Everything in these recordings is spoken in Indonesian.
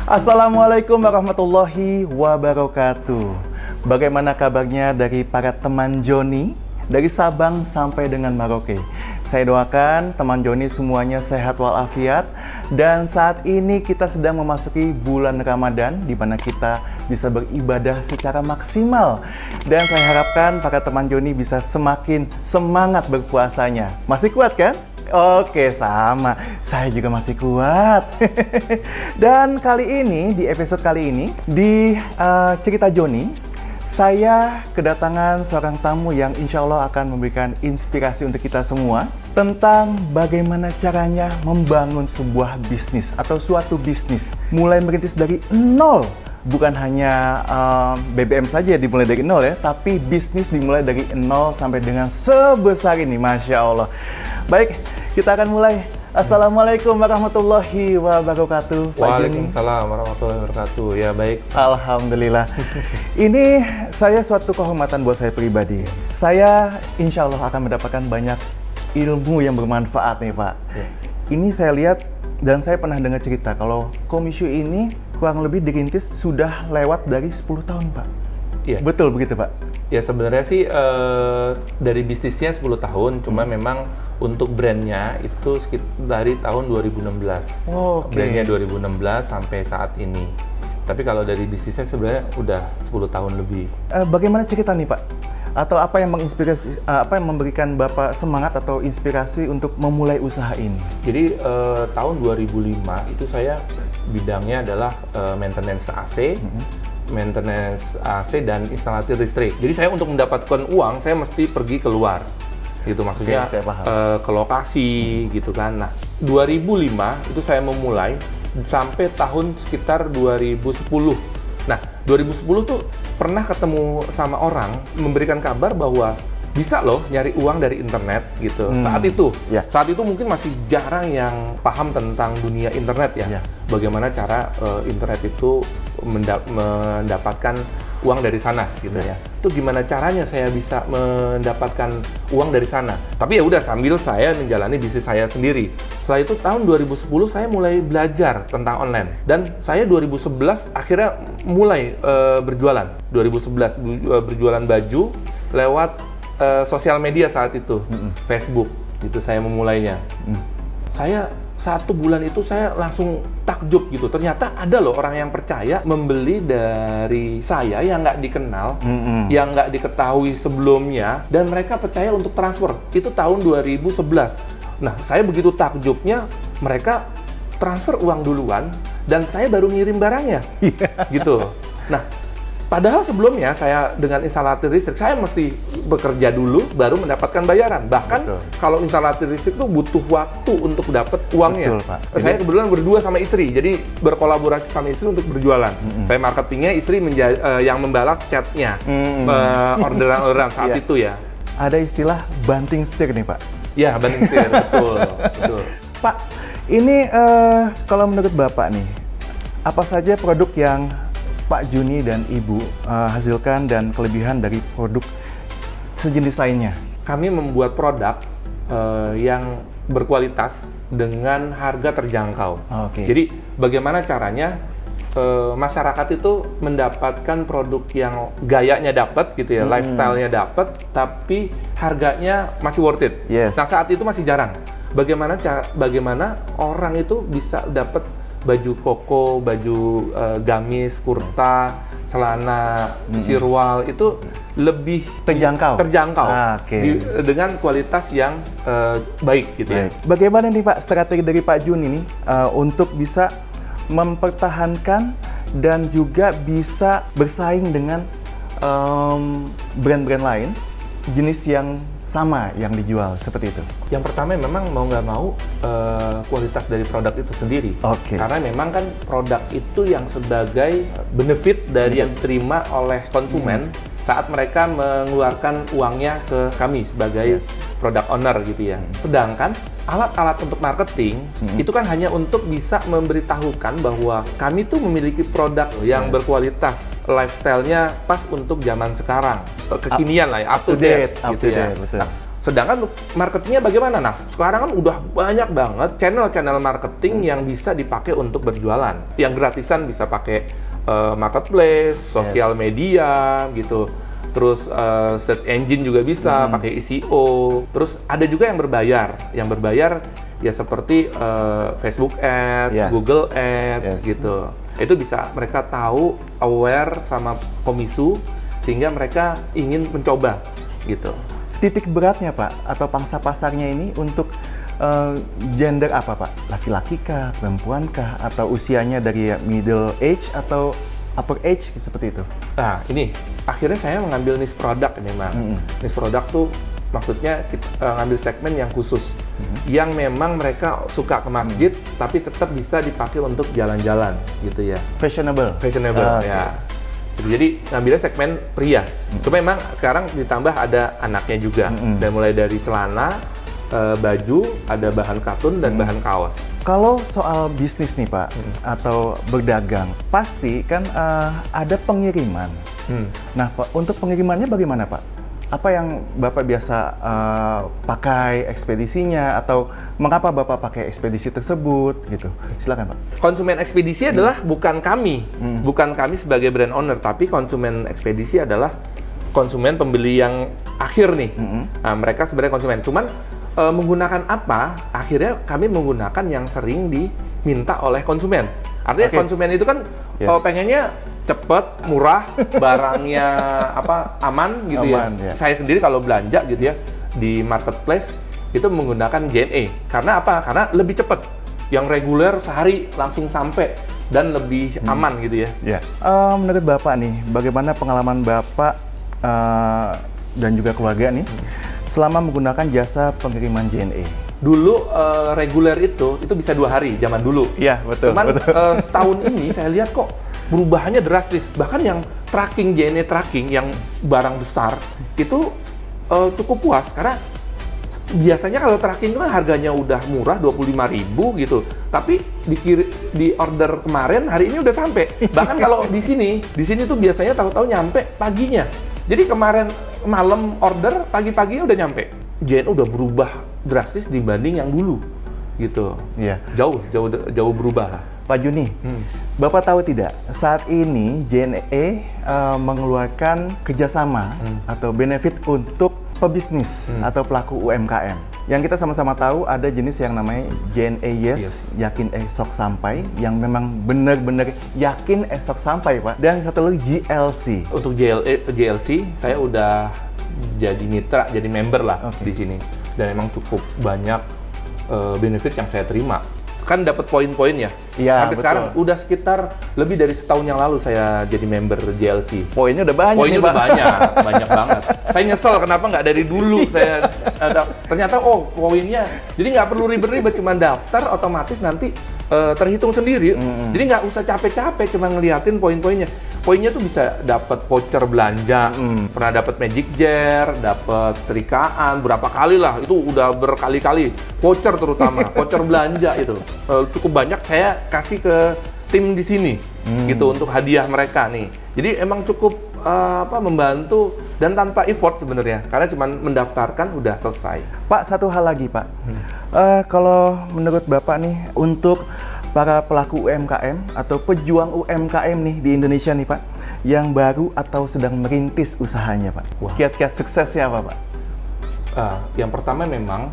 Assalamualaikum warahmatullahi wabarakatuh. Bagaimana kabarnya dari para teman Joni dari Sabang sampai dengan Merauke? Saya doakan teman Joni semuanya sehat walafiat. Dan saat ini kita sedang memasuki bulan Ramadan, di mana kita bisa beribadah secara maksimal. Dan saya harapkan para teman Joni bisa semakin semangat berpuasanya. Masih kuat kan? Oke, sama. Saya juga masih kuat. Dan kali ini, di episode kali ini, di Cerita Joni, saya kedatangan seorang tamu yang insya Allah akan memberikan inspirasi untuk kita semua tentang bagaimana caranya membangun sebuah bisnis atau suatu bisnis. Mulai merintis dari nol. Bukan hanya BBM saja dimulai dari nol ya, tapi bisnis dimulai dari nol sampai dengan sebesar ini, Masya Allah. Baik, kita akan mulai. Assalamualaikum warahmatullahi wabarakatuh. Waalaikumsalam warahmatullahi wabarakatuh. Ya baik. Alhamdulillah. Ini saya suatu kehormatan buat saya pribadi. Saya insya Allah akan mendapatkan banyak ilmu yang bermanfaat nih Pak. Ya. Ini saya lihat dan saya pernah dengar cerita kalau Komishu ini kurang lebih dirintis sudah lewat dari 10 tahun Pak. Iya. Betul begitu Pak? Ya sebenarnya sih dari bisnisnya 10 tahun, cuma memang untuk brandnya itu dari tahun 2016. Oh, okay. Brandnya 2016 sampai saat ini. Tapi kalau dari bisnisnya sebenarnya udah 10 tahun lebih. Bagaimana cerita nih Pak? Atau apa yang menginspirasi, apa yang memberikan Bapak semangat atau inspirasi untuk memulai usaha ini? Jadi tahun 2005 itu saya bidangnya adalah maintenance AC. Maintenance AC dan instalasi listrik. Jadi saya untuk mendapatkan uang, saya mesti pergi keluar. Gitu maksudnya, saya paham. Ke lokasi gitu kan. Nah, 2005 itu saya memulai sampai tahun sekitar 2010. Nah, 2010 tuh pernah ketemu sama orang memberikan kabar bahwa bisa loh nyari uang dari internet gitu. Saat itu mungkin masih jarang yang paham tentang dunia internet ya. Bagaimana cara internet itu mendapatkan uang dari sana gitu ya. Itu gimana caranya saya bisa mendapatkan uang dari sana. Tapi ya udah sambil saya menjalani bisnis saya sendiri. Setelah itu tahun 2010 saya mulai belajar tentang online dan saya 2011 akhirnya mulai berjualan. 2011 berjualan baju lewat sosial media saat itu, Facebook, itu saya memulainya. Saya 1 bulan itu saya langsung takjub gitu. Ternyata ada loh orang yang percaya membeli dari saya yang nggak dikenal, yang nggak diketahui sebelumnya, dan mereka percaya untuk transfer. Itu tahun 2011. Nah, saya begitu takjubnya, mereka transfer uang duluan, dan saya baru ngirim barangnya, gitu. Nah, padahal sebelumnya saya dengan instalator listrik, saya mesti bekerja dulu baru mendapatkan bayaran. Bahkan kalau instalator listrik itu butuh waktu untuk dapat uangnya. Betul, Pak. Saya kebetulan berdua sama istri, jadi berkolaborasi sama istri untuk berjualan. Saya marketingnya, istri yang membalas chatnya, orderan-orderan saat itu ya. Ada istilah banting setir nih Pak. Ya, banting setir, betul. Pak, ini kalau menurut Bapak nih, apa saja produk yang Pak Juni dan Ibu hasilkan dan kelebihan dari produk sejenis lainnya? Kami membuat produk yang berkualitas dengan harga terjangkau. Jadi bagaimana caranya masyarakat itu mendapatkan produk yang gayanya dapat gitu ya, lifestyle-nya dapat, tapi harganya masih worth it. Nah saat itu masih jarang. Bagaimana orang itu bisa dapat baju koko, baju gamis, kurta, celana, sirwal itu lebih terjangkau dengan kualitas yang baik gitu ya. Bagaimana nih Pak strategi dari Pak Jun ini untuk bisa mempertahankan dan juga bisa bersaing dengan brand-brand lain jenis yang sama yang dijual seperti itu? Yang pertama memang mau nggak mau kualitas dari produk itu sendiri. Karena memang kan produk itu yang sebagai benefit dari yang diterima oleh konsumen saat mereka mengeluarkan uangnya ke kami sebagai product owner gitu ya. Sedangkan alat-alat untuk marketing itu kan hanya untuk bisa memberitahukan bahwa kami tuh memiliki produk yang berkualitas, lifestyle-nya pas untuk zaman sekarang, kekinian lah ya, up to date gitu ya. Nah, Sedangkan untuk marketingnya bagaimana? Nah, sekarang kan udah banyak banget channel-channel marketing yang bisa dipakai untuk berjualan. Yang gratisan bisa pakai marketplace, sosial media gitu. Terus search engine juga bisa pakai SEO. Terus ada juga yang berbayar. Yang berbayar ya seperti Facebook Ads, Google Ads gitu. Itu bisa mereka tahu, aware sama Komisu sehingga mereka ingin mencoba gitu. Titik beratnya Pak, atau pangsa pasarnya ini untuk gender apa Pak? Laki-laki kah, perempuan kah, atau usianya dari middle age atau upper age seperti itu? Nah ini, akhirnya saya mengambil niche product memang. Niche product tuh maksudnya kita ngambil segmen yang khusus. Yang memang mereka suka ke masjid, tapi tetap bisa dipakai untuk jalan-jalan gitu ya. Fashionable? Fashionable, ya. Jadi ngambilnya segmen pria. Cuma memang sekarang ditambah ada anaknya juga. Dan mulai dari celana, baju, ada bahan katun dan bahan kaos. Kalau soal bisnis nih Pak, atau berdagang, pasti kan ada pengiriman. Nah Pak, untuk pengirimannya bagaimana Pak? Apa yang Bapak biasa pakai ekspedisinya, atau mengapa Bapak pakai ekspedisi tersebut gitu? Silakan Pak. Konsumen ekspedisi adalah bukan kami, bukan kami sebagai brand owner, tapi konsumen ekspedisi adalah konsumen pembeli yang akhir nih. Nah, mereka sebenarnya konsumen. Cuman menggunakan apa? Akhirnya kami menggunakan yang sering diminta oleh konsumen. Artinya konsumen itu kan pengennya cepet, murah, barangnya aman gitu ya. Saya sendiri kalau belanja gitu ya di marketplace itu menggunakan JNE. Karena apa? Karena lebih cepat. Yang reguler sehari langsung sampai dan lebih aman gitu ya. Menurut Bapak nih, bagaimana pengalaman Bapak dan juga keluarga nih selama menggunakan jasa pengiriman JNE? Dulu reguler itu bisa 2 hari zaman dulu. Iya, betul. Cuman setahun ini saya lihat kok perubahannya drastis. Bahkan yang tracking, JNE tracking, yang barang besar, itu cukup puas. Karena biasanya kalau tracking kan harganya udah murah, 25.000 gitu. Tapi di order kemarin, hari ini udah sampai. Bahkan kalau di sini tuh biasanya tahu-tahu nyampe paginya. Jadi kemarin malam order, pagi-paginya udah nyampe. JNE udah berubah drastis dibanding yang dulu. Gitu. Iya. Jauh berubah lah. Pak Juni, Bapak tahu tidak, saat ini JNE mengeluarkan kerjasama atau benefit untuk pebisnis atau pelaku UMKM. Yang kita sama-sama tahu ada jenis yang namanya JNE Yes, yakin esok sampai, yang memang benar-benar yakin esok sampai Pak. Dan satu lagi GLC. Untuk GLC, saya udah jadi mitra, jadi member lah di sini. Dan memang cukup banyak benefit yang saya terima. Kan dapat poin-poin ya. Iya, sampai sekarang udah sekitar lebih dari setahun yang lalu saya jadi member GLC. Poinnya udah banyak. Poinnya udah banyak banget. Saya nyesel kenapa nggak dari dulu saya ternyata poinnya. Jadi nggak perlu ribet-ribet, cuma daftar otomatis nanti terhitung sendiri. Jadi nggak usah capek-capek, cuma ngeliatin poin-poinnya. Poinnya tuh bisa dapat voucher belanja, pernah dapat magic jar, dapat setrikaan, berapa kali lah, itu udah berkali-kali. Voucher terutama, voucher belanja itu cukup banyak saya kasih ke tim di sini, gitu untuk hadiah mereka nih. Jadi emang cukup membantu dan tanpa effort sebenarnya, karena cuma mendaftarkan udah selesai. Pak, satu hal lagi Pak, kalau menurut Bapak nih untuk para pelaku UMKM atau pejuang UMKM nih di Indonesia nih Pak, yang baru atau sedang merintis usahanya Pak, kiat-kiat suksesnya apa Pak? Yang pertama memang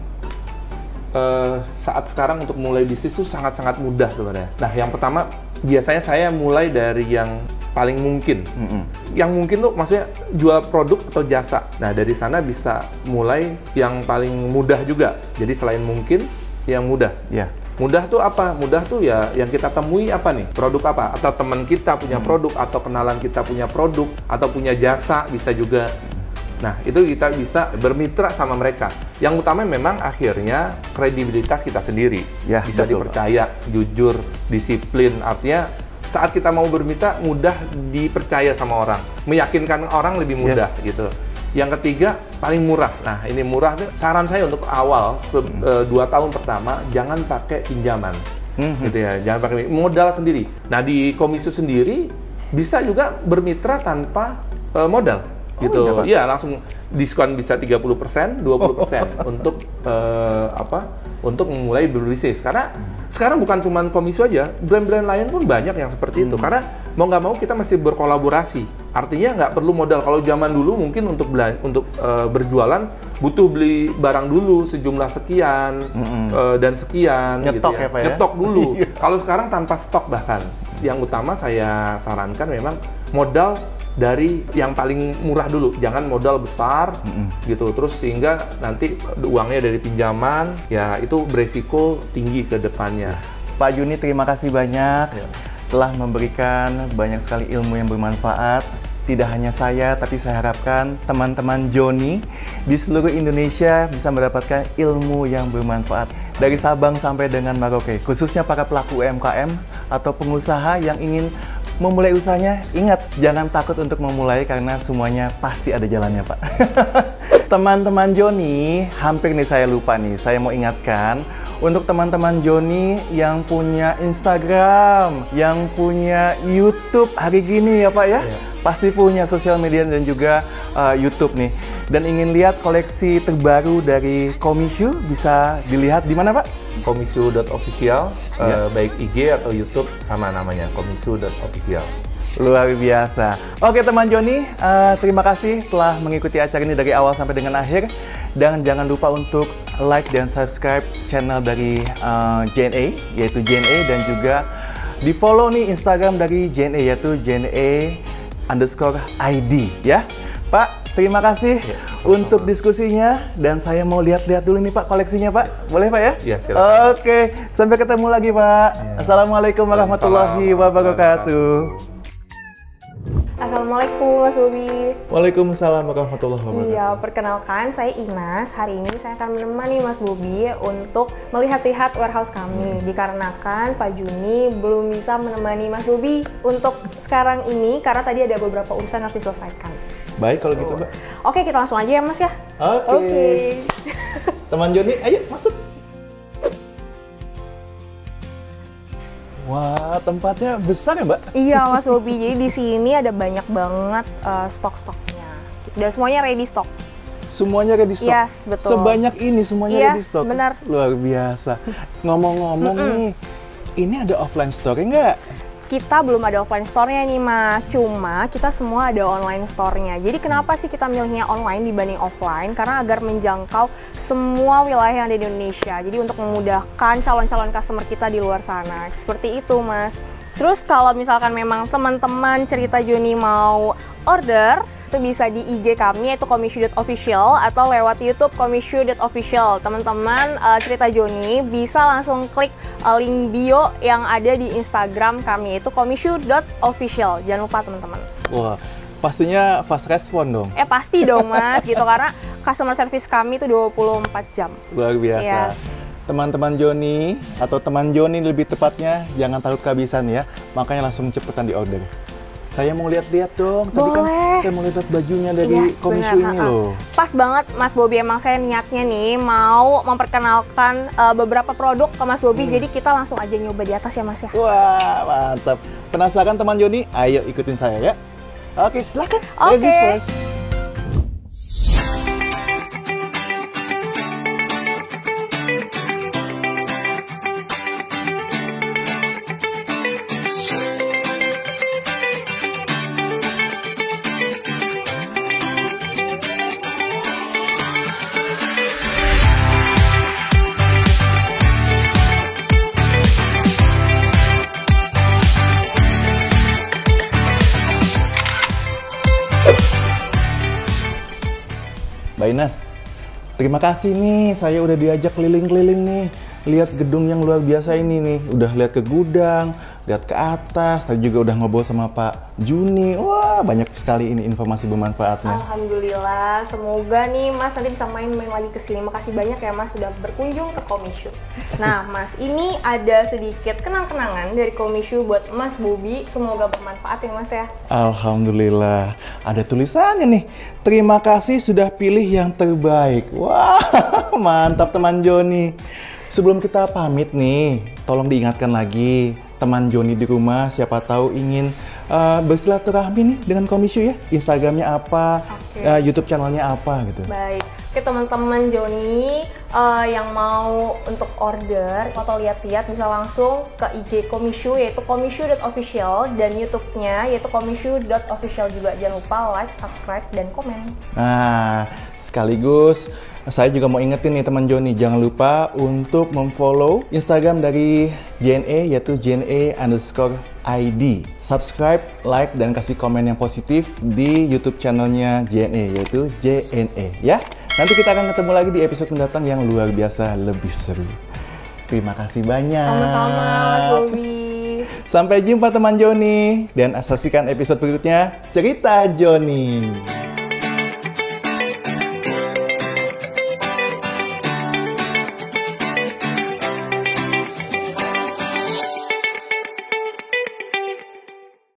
saat sekarang untuk mulai bisnis itu sangat-sangat mudah sebenarnya. Nah, yang pertama biasanya saya mulai dari yang paling mungkin. Yang mungkin tuh maksudnya jual produk atau jasa. Nah, dari sana bisa mulai yang paling mudah juga. Jadi selain mungkin, yang mudah. Mudah tuh apa? Mudah tuh ya yang kita temui apa nih? Produk apa? Atau teman kita punya produk, atau kenalan kita punya produk, atau punya jasa bisa juga. Nah, itu kita bisa bermitra sama mereka. Yang utama memang akhirnya kredibilitas kita sendiri. Bisa dipercaya, jujur, disiplin. Artinya saat kita mau bermitra mudah dipercaya sama orang. Meyakinkan orang lebih mudah gitu. Yang ketiga, paling murah. Nah, ini murah, saran saya untuk awal, 2 tahun pertama, jangan pakai pinjaman. Gitu ya, jangan pakai modal sendiri. Nah, di Komisu sendiri, bisa juga bermitra tanpa modal. gitu. iya, Pak? Iya, langsung diskon bisa 30%, 20% untuk untuk memulai berbisnis. Karena sekarang bukan cuma Komisu aja, brand-brand lain pun banyak yang seperti itu. Karena mau nggak mau kita mesti berkolaborasi. Artinya nggak perlu modal. Kalau zaman dulu mungkin untuk berjualan butuh beli barang dulu sejumlah sekian dan sekian. Nyetok gitu ya. Pak ya? Nyetok dulu. Kalau sekarang tanpa stok bahkan. Yang utama saya sarankan memang modal dari yang paling murah dulu, jangan modal besar gitu, terus sehingga nanti uangnya dari pinjaman, ya itu beresiko tinggi ke depannya. Pak Juni, terima kasih banyak telah memberikan banyak sekali ilmu yang bermanfaat. Tidak hanya saya, tapi saya harapkan teman-teman Joni di seluruh Indonesia bisa mendapatkan ilmu yang bermanfaat dari Sabang sampai dengan Merauke, khususnya para pelaku UMKM atau pengusaha yang ingin memulai usahanya. Ingat, jangan takut untuk memulai karena semuanya pasti ada jalannya, Pak. Teman-teman Joni, hampir nih saya lupa nih, saya mau ingatkan untuk teman-teman Joni yang punya Instagram, yang punya YouTube hari gini ya Pak ya, pasti punya sosial media dan juga YouTube nih. Dan ingin lihat koleksi terbaru dari Komisu, bisa dilihat di mana Pak? Komisu.official, baik IG atau YouTube sama namanya, komisu.official. Luar biasa. Oke teman Joni, terima kasih telah mengikuti acara ini dari awal sampai dengan akhir. Dan jangan lupa untuk like dan subscribe channel dari JNE, yaitu JNE, dan juga di follow nih Instagram dari JNE, yaitu JNE_ID ya. Pak, terima kasih untuk diskusinya, dan saya mau lihat-lihat dulu nih Pak koleksinya Pak. Boleh Pak ya? Iya, silakan. Oke, sampai ketemu lagi Pak. Assalamualaikum warahmatullahi wabarakatuh. Assalamualaikum Mas Bobi. Waalaikumsalam warahmatullahi wabarakatuh. Iya, perkenalkan saya Inas. Hari ini saya akan menemani Mas Bobi untuk melihat-lihat warehouse kami. Dikarenakan Pak Juni belum bisa menemani Mas Bobi untuk sekarang ini karena tadi ada beberapa urusan yang harus diselesaikan. Baik kalau gitu Mbak. Oke, kita langsung aja ya Mas ya. Oke. Teman Joni, ayo masuk. Wah, tempatnya besar ya Mbak? Iya Mas Bobi, jadi di sini ada banyak banget stok-stoknya. Dan semuanya ready stock. Semuanya ready stock? Yes, betul. Sebanyak ini semuanya ready stock? Benar. Luar biasa. Ngomong-ngomong nih, ini ada offline store nggak? Kita belum ada offline store-nya nih Mas, cuma kita semua ada online store-nya. Jadi kenapa sih kita milihnya online dibanding offline? Karena agar menjangkau semua wilayah yang ada di Indonesia. Jadi untuk memudahkan calon-calon customer kita di luar sana. Seperti itu Mas. Terus kalau misalkan memang teman-teman cerita Joni mau order, itu bisa di IG kami yaitu komisu.official atau lewat YouTube komisu.official. Teman-teman cerita Joni bisa langsung klik link bio yang ada di Instagram kami yaitu komisu.official. Jangan lupa teman-teman. Wah, pastinya fast respon dong. Pasti dong Mas, gitu karena customer service kami itu 24 jam. Luar biasa. Yes. Teman-teman Joni atau teman Joni lebih tepatnya, jangan takut kehabisan ya. Makanya langsung cepetan di order. Saya mau lihat-lihat dong. Tadi kan saya mau lihat bajunya dari Komisu ini loh. Pas banget Mas Bobi, emang saya niatnya nih mau memperkenalkan beberapa produk ke Mas Bobi. Jadi kita langsung aja nyoba di atas ya Mas ya. Wah, mantap. Penasaran teman Joni? Ayo ikutin saya ya. Oke, silakan. Oke. Ladies first. Mbak Inas, terima kasih nih, saya udah diajak keliling-keliling nih. Lihat gedung yang luar biasa ini nih, udah lihat ke gudang, lihat ke atas, tadi juga udah ngobrol sama Pak Juni. Wah, banyak sekali ini informasi bermanfaatnya. Alhamdulillah, semoga nih Mas nanti bisa main-main lagi ke sini. Makasih banyak ya Mas sudah berkunjung ke Komisu. Nah Mas, ini ada sedikit kenang-kenangan dari Komisu buat Mas Bobi. Semoga bermanfaat ya Mas ya. Alhamdulillah, ada tulisannya nih. Terima kasih sudah pilih yang terbaik. Wah, mantap teman Joni. Sebelum kita pamit nih, tolong diingatkan lagi teman Joni di rumah, siapa tahu ingin bersilaturahmi nih dengan Komishu ya. Instagramnya apa, YouTube channelnya apa gitu. Baik. Oke teman-teman Joni yang mau untuk order atau lihat-lihat bisa langsung ke IG Komishu yaitu komishu.official dan YouTube-nya yaitu komishu.official juga. Jangan lupa like, subscribe, dan komen. Nah, sekaligus saya juga mau ingetin nih teman Joni, jangan lupa untuk memfollow Instagram dari JNE yaitu JNE_ID. Subscribe, like, dan kasih komen yang positif di YouTube channelnya JNE yaitu JNE ya. Nanti kita akan ketemu lagi di episode mendatang yang luar biasa lebih seru. Terima kasih banyak. Sama-sama Mas Bobby. Sampai jumpa teman Joni dan saksikan episode berikutnya Cerita Joni.